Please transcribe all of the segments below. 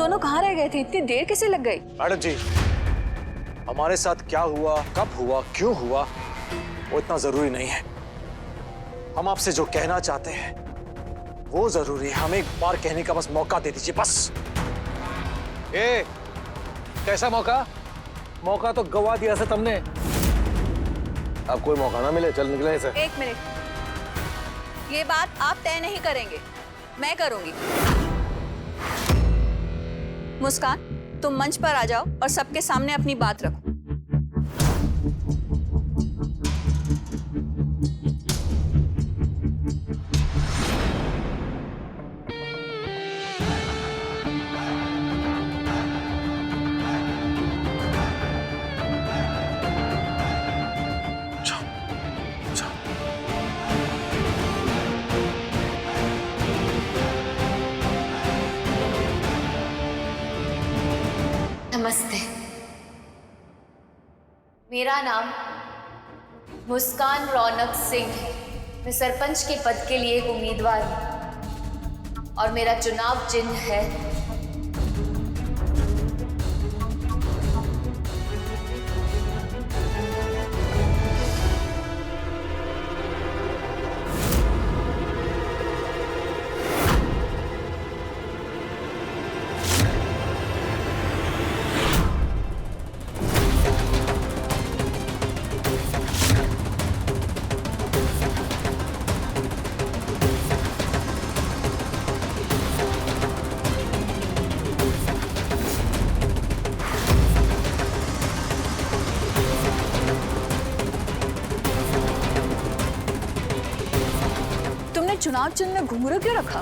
दोनों कहाँ रह गए थे? इतनी देर कैसे लग गई? मैडम जी, हमारे साथ क्या हुआ, कब हुआ, क्यों हुआ, वो इतना जरूरी नहीं है। हम आपसे जो कहना चाहते हैं वो जरूरी है। हमें एक बार कहने का बस मौका दे दीजिए, बस। ए, कैसा मौका? मौका तो गवा दिया से तुमने। अब कोई मौका ना मिले, चल निकले इसे। एक मिनट, ये बात आप तय नहीं करेंगे, मैं करूंगी। मुस्कान, तुम मंच पर आ जाओ और सबके सामने अपनी बात रखो। नमस्ते, मेरा नाम मुस्कान रौनक सिंह है। मैं सरपंच के पद के लिए एक उम्मीदवार हूँ और मेरा चुनाव चिन्ह है चुनाव चिन्ह में घुंघरू क्यों रखा?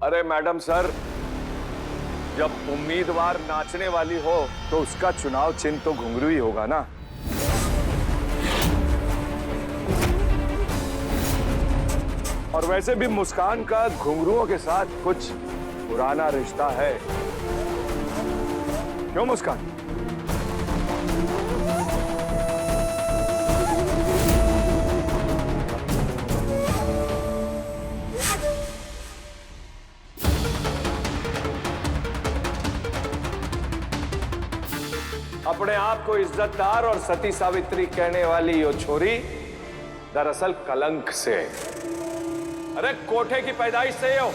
अरे मैडम सर, जब उम्मीदवार नाचने वाली हो तो उसका चुनाव चिन्ह तो घुंघरू ही होगा ना। और वैसे भी मुस्कान का घुंघरुओं के साथ कुछ पुराना रिश्ता है, क्यों मुस्कान? अपने आप को इज्जतदार और सती सावित्री कहने वाली यो छोरी दरअसल कलंक से, अरे कोठे की पैदाइश से हो।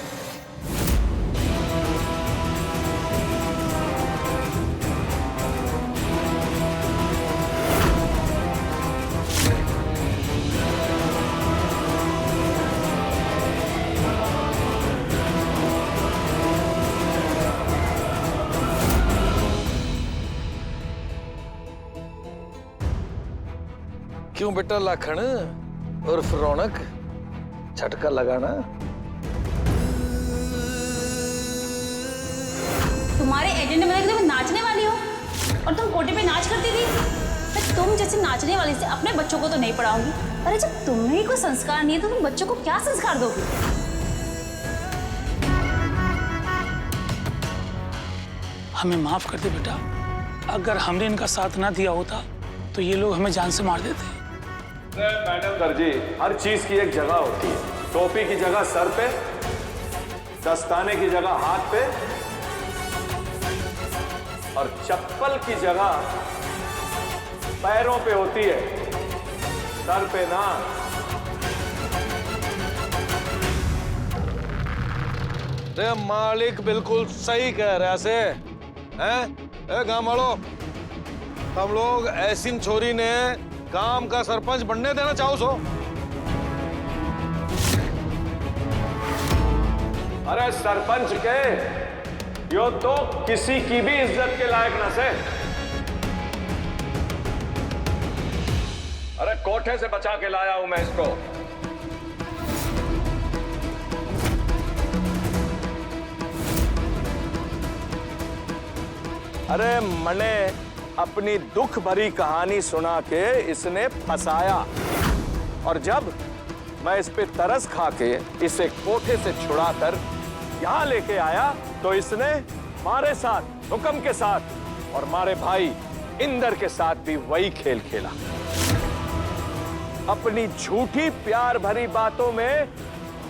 क्यों बेटा लाखन उर्फ रौनक, झटका लगाना? तुम्हारे एजेंडे में तुम नाचने वाली हो और तुम कोटे पे नाच करती थी। मैं तुम जैसे नाचने वाली से अपने बच्चों को तो नहीं पढ़ाऊंगी। अरे जब तुम्हें ही कोई संस्कार नहीं है तो तुम बच्चों को क्या संस्कार दोगे? हमें माफ कर दे बेटा, अगर हमने इनका साथ ना दिया होता तो ये लोग हमें जान से मार देते। मैडम सर जी, हर चीज की एक जगह होती है। टोपी की जगह सर पे, दस्ताने की जगह हाथ पे, और चप्पल की जगह पैरों पे होती है, सर पे ना। ते मालिक बिल्कुल सही कह रहा से हैं? ए गाँव वालों, हम लोग ऐसी छोरी ने काम का सरपंच बनने देना चाहो सो? अरे सरपंच के यो तो किसी की भी इज्जत के लायक न से। अरे कोठे से बचा के लाया हूं मैं इसको। अरे मने अपनी दुख भरी कहानी सुना के इसने फंसाया, और जब मैं इस पे तरस खा के इसे कोठे से छुड़ाकर यहां लेके आया तो इसने मारे साथ, हुक्म के साथ और मारे भाई इंदर के साथ भी वही खेल खेला। अपनी झूठी प्यार भरी बातों में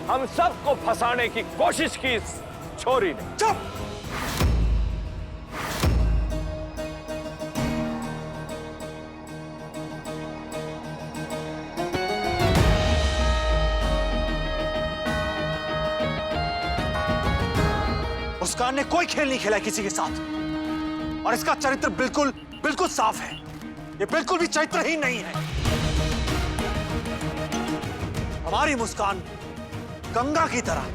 हम सबको फंसाने की कोशिश की इस छोरी ने। चुप! मुस्कान ने कोई खेल नहीं खेला किसी के साथ और इसका चरित्र बिल्कुल बिल्कुल साफ है। ये बिल्कुल भी चरित्रहीन नहीं है। हमारी मुस्कान गंगा की तरह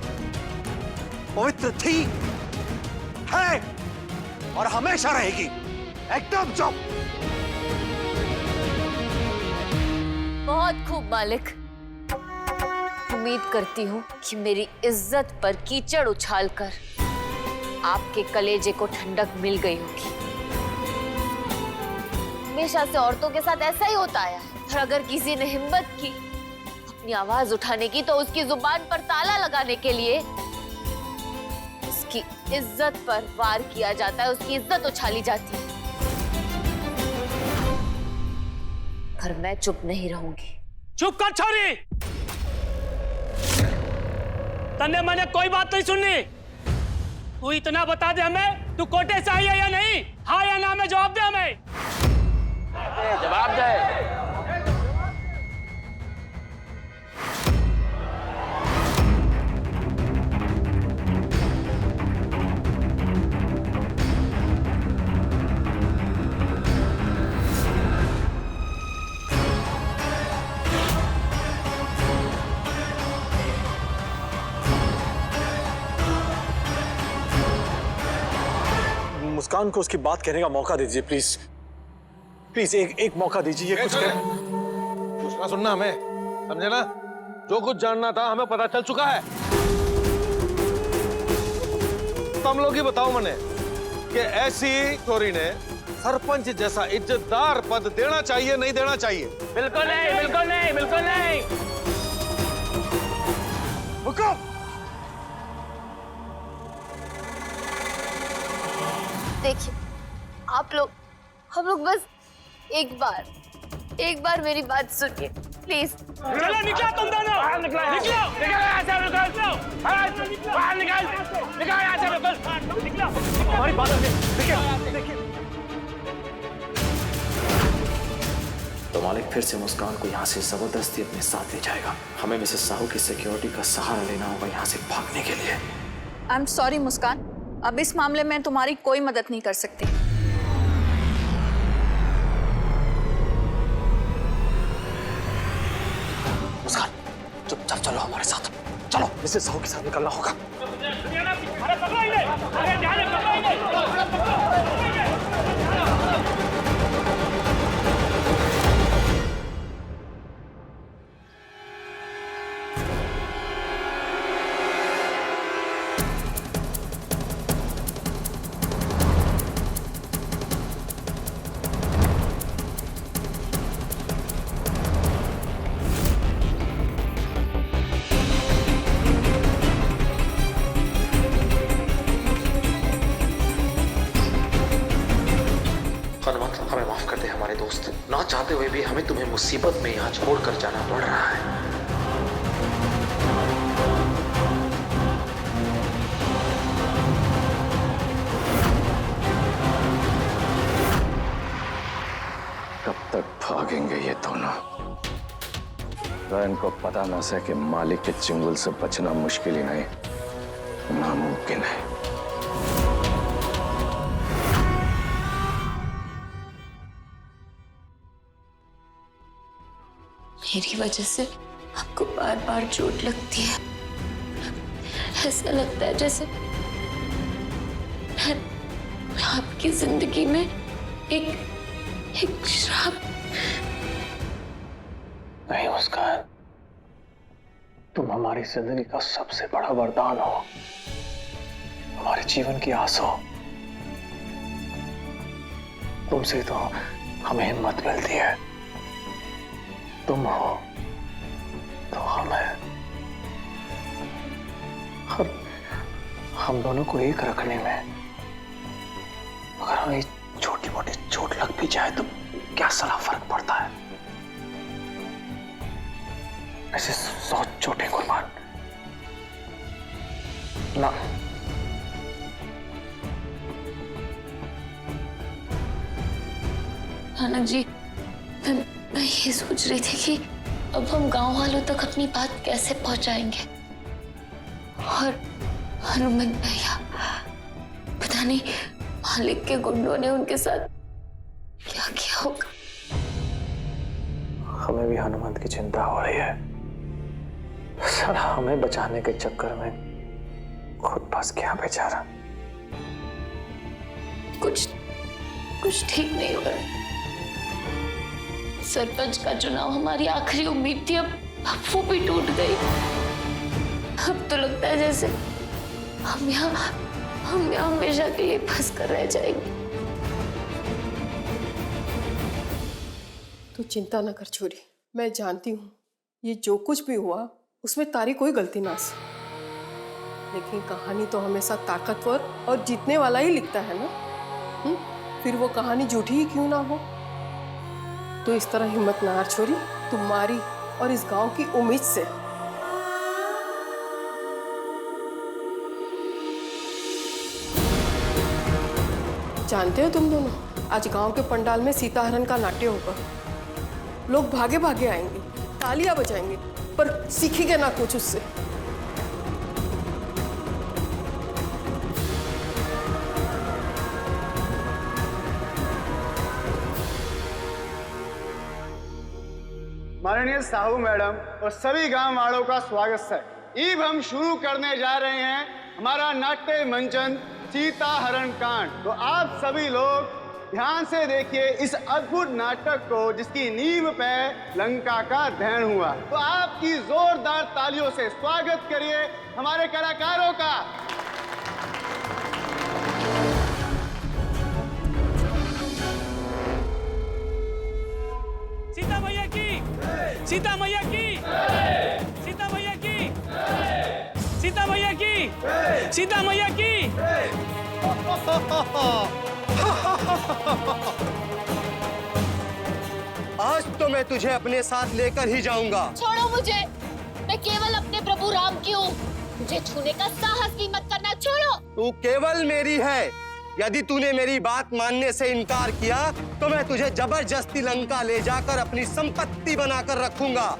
पवित्र थी, है और हमेशा रहेगी। एकदम चुप। बहुत खूब मालिक। उम्मीद करती हूँ कि मेरी इज्जत पर कीचड़ उछालकर आपके कलेजे को ठंडक मिल गई होगी। हमेशा से औरतों के साथ ऐसा ही होता आया है। और अगर किसी ने हिम्मत की अपनी आवाज उठाने की तो उसकी जुबान पर ताला लगाने के लिए उसकी इज्जत पर वार किया जाता है, उसकी इज्जत उछाली जाती है। पर मैं चुप नहीं रहूंगी। चुप कर छोरी। तन्ने मैंने कोई बात नहीं सुननी। तू इतना बता दे हमें, तू कोटे से आई है या नहीं? हाँ या ना में जवाब दे हमें। जवाब दे। मुस्कान को उसकी बात कहने का मौका दीजिए प्लीज। प्लीज एक मौका दीजिए। ये कुछ दूसरा सुनना हमें, समझे ना? जो कुछ जानना था हमें पता चल चुका है। तुम लोग ही बताओ मने कि ऐसी चोरी ने सरपंच जैसा इज्जतदार पद देना चाहिए नहीं देना चाहिए? बिल्कुल नहीं, बिल्कुल नहीं, बिल्कुल नहीं। हुकुम। देखिए हम लोग बस एक बार मेरी बात सुनिए प्लीज। चलो निकलो तुम दोनों। बाहर निकलो यहाँ से। निकलो बाहर निकलो यहाँ से। निकलो। हमारी बात देखिए। तो मालिक फिर से मुस्कान को यहाँ से जबरदस्ती अपने साथ ले जाएगा। हमें मिसेस साहू की सिक्योरिटी का सहारा लेना होगा यहाँ से भागने के लिए। आई एम सॉरी मुस्कान, अब इस मामले में तुम्हारी कोई मदद नहीं कर सकती। मुस्कान चुपचाप चलो हमारे साथ। चलो मिसेस साहू के साथ निकलना होगा। हमें माफ कर दे हमारे दोस्त, ना चाहते हुए भी हमें तुम्हें मुसीबत में यहाँ छोड़कर जाना पड़ रहा है। कब तक भागेंगे ये दोनों? इनको पता न से कि मालिक के चुंगल से बचना मुश्किल ही नहीं, नामुमकिन है। मेरी वजह से आपको बार बार चोट लगती है। ऐसा लगता है जैसे मैं आपकी जिंदगी में एक श्राप। नहीं मुस्कान, तुम हमारी जिंदगी का सबसे बड़ा वरदान हो, हमारे जीवन की आस हो। तुमसे तो हमें हिम्मत मिलती है, तुम हो तो हमें, हम दोनों को एक रखने में अगर हमें छोटी मोटी चोट लग भी जाए तो क्या सला फर्क पड़ता है? ऐसे 100 चोटें कुर्बान ना, रौनक जी, मैं ये सोच रही थी कि अब हम गांव वालों तक अपनी बात कैसे पहुंचाएंगे। और हनुमान भैया, पता नहीं मालिक के गुंडों ने उनके साथ क्या किया होगा। हमें भी हनुमंत की चिंता हो रही है। साला हमें बचाने के चक्कर में खुद फंस गया बेचारा। कुछ ठीक नहीं हो रहा। सरपंच का चुनाव हमारी आखिरी उम्मीद थी, अब वो भी टूट गई। अब तो लगता है जैसे हम यहाँ हमेशा के लिए फंस कर रह जाएंगे। तू चिंता न कर छोरी, मैं जानती हूँ ये जो कुछ भी हुआ उसमें तारी कोई गलती ना सी, लेकिन कहानी तो हमेशा ताकतवर और जीतने वाला ही लिखता है ना। फिर वो कहानी झूठी ही क्यों ना हो। तो इस तरह हिम्मत ना हार छोरी, तुम्हारी और इस गांव की उम्मीद से। जानते हो तुम दोनों, आज गांव के पंडाल में सीताहरण का नाट्य होगा। लोग भागे भागे आएंगे, तालियां बजाएंगे, पर सीखेंगे ना कुछ उससे। माननीय साहू मैडम और सभी गांव वालों का स्वागत है। ईब हम शुरू करने जा रहे हैं हमारा नाट्य मंचन सीता हरण कांड। तो आप सभी लोग ध्यान से देखिए इस अद्भुत नाटक को जिसकी नींव पे लंका का दहन हुआ। तो आपकी जोरदार तालियों से स्वागत करिए हमारे कलाकारों का। सीता मैया की, सीता मैया की, सीता मैया की, सीता मैया की, सीता मैया की। आज तो मैं तुझे अपने साथ लेकर ही जाऊंगा। छोड़ो मुझे, मैं केवल अपने प्रभु राम की हूँ। मुझे छूने का साहस भी मत करना। छोड़ो। तू केवल मेरी है। यदि तूने मेरी बात मानने से इनकार किया तो मैं तुझे जबरदस्ती लंका ले जाकर अपनी संपत्ति बनाकर रखूंगा।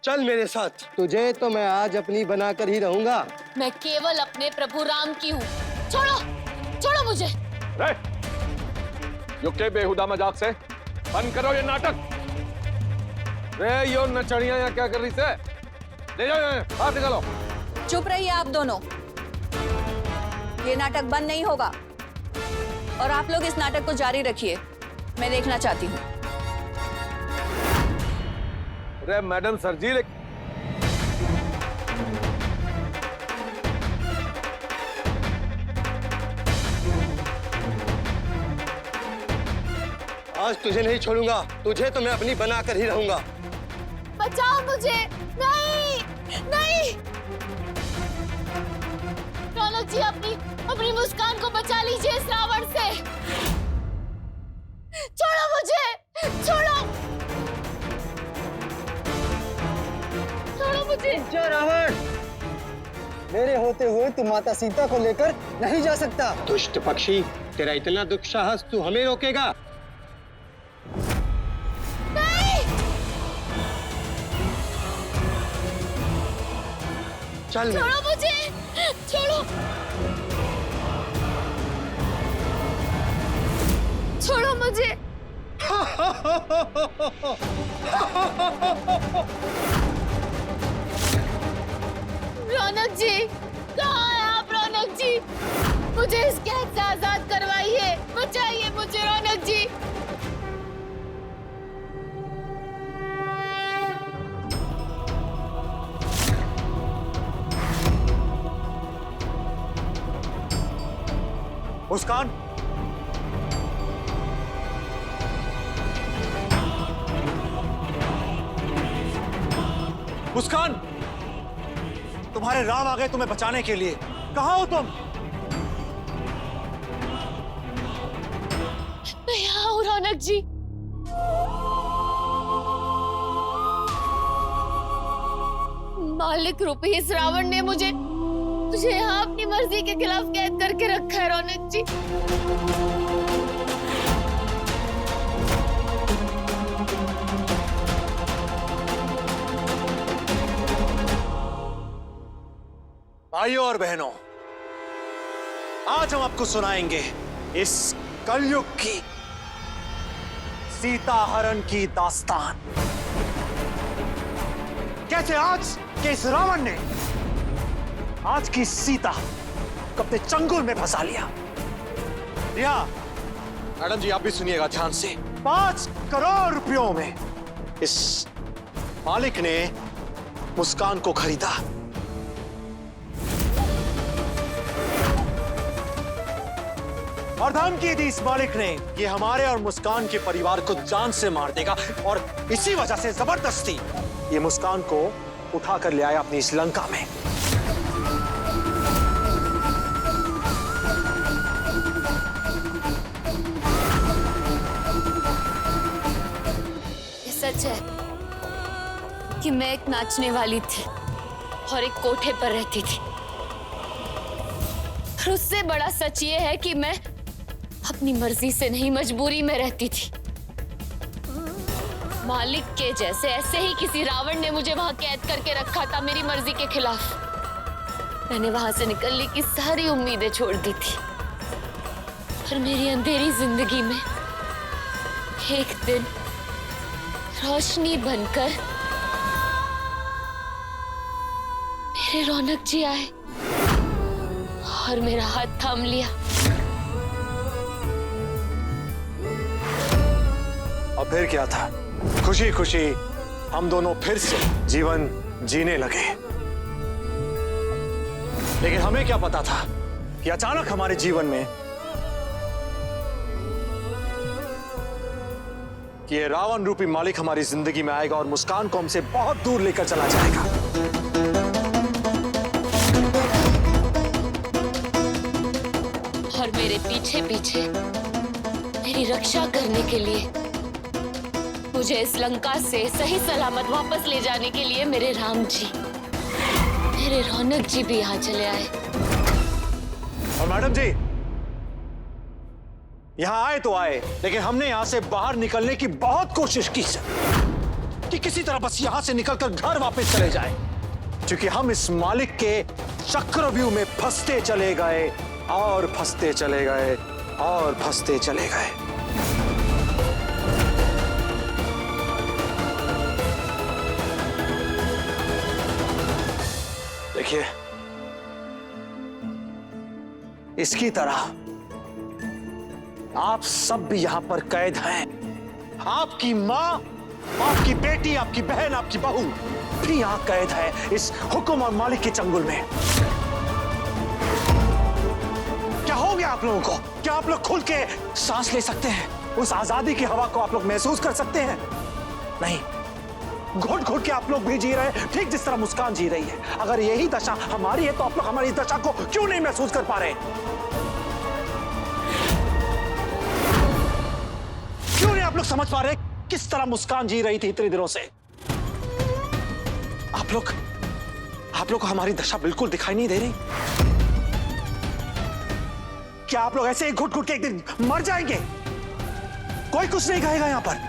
चल मेरे साथ, तुझे तो मैं आज अपनी बनाकर ही रहूंगा। मैं केवल अपने प्रभु राम की हूँ। छोड़ो, छोड़ो मुझे। रे, युक्के बेहुदा मजाक से बंद करो ये नाटक। रे यो नचड़ियां यहाँ क्या कर रही से? ले जाओ यहाँ, बाहर निकालो। चुप रहिए आप दोनों, ये नाटक बंद नहीं होगा और आप लोग इस नाटक को जारी रखिए, मैं देखना चाहती हूँ। अरे मैडम सर जी, आज तुझे नहीं छोड़ूंगा, तुझे तो मैं अपनी बनाकर ही रहूंगा। बचाओ मुझे। नहीं, नहीं। रौनक जी, अपनी मुस्कान को बचा लीजिए इस रावण से। छोड़ो मुझे, छोड़ो, छोड़ो मुझे। रावण, मेरे होते हुए तू माता सीता को लेकर नहीं जा सकता। दुष्ट पक्षी, तेरा इतना दुस्साहस तू हमें रोकेगा? नहीं। चल, छोड़ो मुझे, छोड़ो, छोड़ो मुझे। रौनक जी, कहाँ हैं आप? रौनक जी, मुझे इस कैद से आजाद करवाइए। जी। मुस्कान, मुस्कान, तुम्हारे राम आ गए तुम्हें बचाने के लिए। कहाँ हो तुम? मैं यहाँ हूँ रौनक जी। मालिक रूपी इस रावण ने मुझे यहाँ अपनी मर्जी के खिलाफ कैद करके रखा है रौनक जी। भाइयों और बहनों, आज हम आपको सुनाएंगे इस कलयुग की सीता हरण की दास्तान। कैसे आज के इस रावण ने आज की सीता को अपने चंगुल में फंसा लिया। रिया, मैडम जी आप भी सुनिएगा ध्यान से। 5 करोड़ रुपयों में इस मालिक ने मुस्कान को खरीदा। और धमकी दी इस मालिक ने कि हमारे और मुस्कान के परिवार को जान से मार देगा, और इसी वजह से जबरदस्ती ये मुस्कान को उठाकर ले आया अपनी इस लंका में। ये सच है कि मैं एक नाचने वाली थी और एक कोठे पर रहती थी। और उससे बड़ा सच ये है कि मैं अपनी मर्जी से नहीं, मजबूरी में रहती थी। मालिक के जैसे ऐसे ही किसी रावण ने मुझे वहां कैद करके रखा था मेरी मर्जी के खिलाफ। मैंने वहां से निकलने की सारी उम्मीदें छोड़ दी थी, और मेरी अंधेरी जिंदगी में एक दिन रोशनी बनकर मेरे रौनक जी आए और मेरा हाथ थाम लिया। और फिर क्या था? खुशी खुशी हम दोनों फिर से जीवन जीने लगे। लेकिन हमें क्या पता था कि अचानक हमारे जीवन में कि ये रावण रूपी मालिक हमारी जिंदगी में आएगा और मुस्कान को हमसे बहुत दूर लेकर चला जाएगा। और मेरे पीछे पीछे मेरी रक्षा करने के लिए, मुझे इस लंका से सही सलामत वापस ले जाने के लिए मेरे राम जी, मेरे रौनक जी भी यहाँ चले आए। और मैडम जी यहाँ आए तो आए, लेकिन हमने यहाँ से बाहर निकलने की बहुत कोशिश की कि किसी तरह बस यहाँ से निकलकर घर वापस चले जाए, क्योंकि हम इस मालिक के चक्रव्यूह में फंसते चले गए और फंसते चले गए और फंसते चले गए। देखिए, इसकी तरह आप सब भी यहां पर कैद हैं। आपकी मां, आपकी बेटी, आपकी बहन, आपकी बहू भी यहां कैद है इस हुक्म और मालिक के चंगुल में। क्या हो गया आप लोगों को? क्या आप लोग खुल के सांस ले सकते हैं? उस आजादी की हवा को आप लोग महसूस कर सकते हैं? नहीं, घुट घुट के आप लोग भी जी रहे हैं, ठीक जिस तरह मुस्कान जी रही है। अगर यही दशा हमारी है तो आप लोग हमारी इस दशा को क्यों नहीं महसूस कर पा रहे? क्यों नहीं आप लोग समझ पा रहे किस तरह मुस्कान जी रही थी इतने दिनों से? आप लोग को हमारी दशा बिल्कुल दिखाई नहीं दे रही? क्या आप लोग ऐसे ही घुट घुट के एक दिन मर जाएंगे? कोई कुछ नहीं कहेगा यहां पर।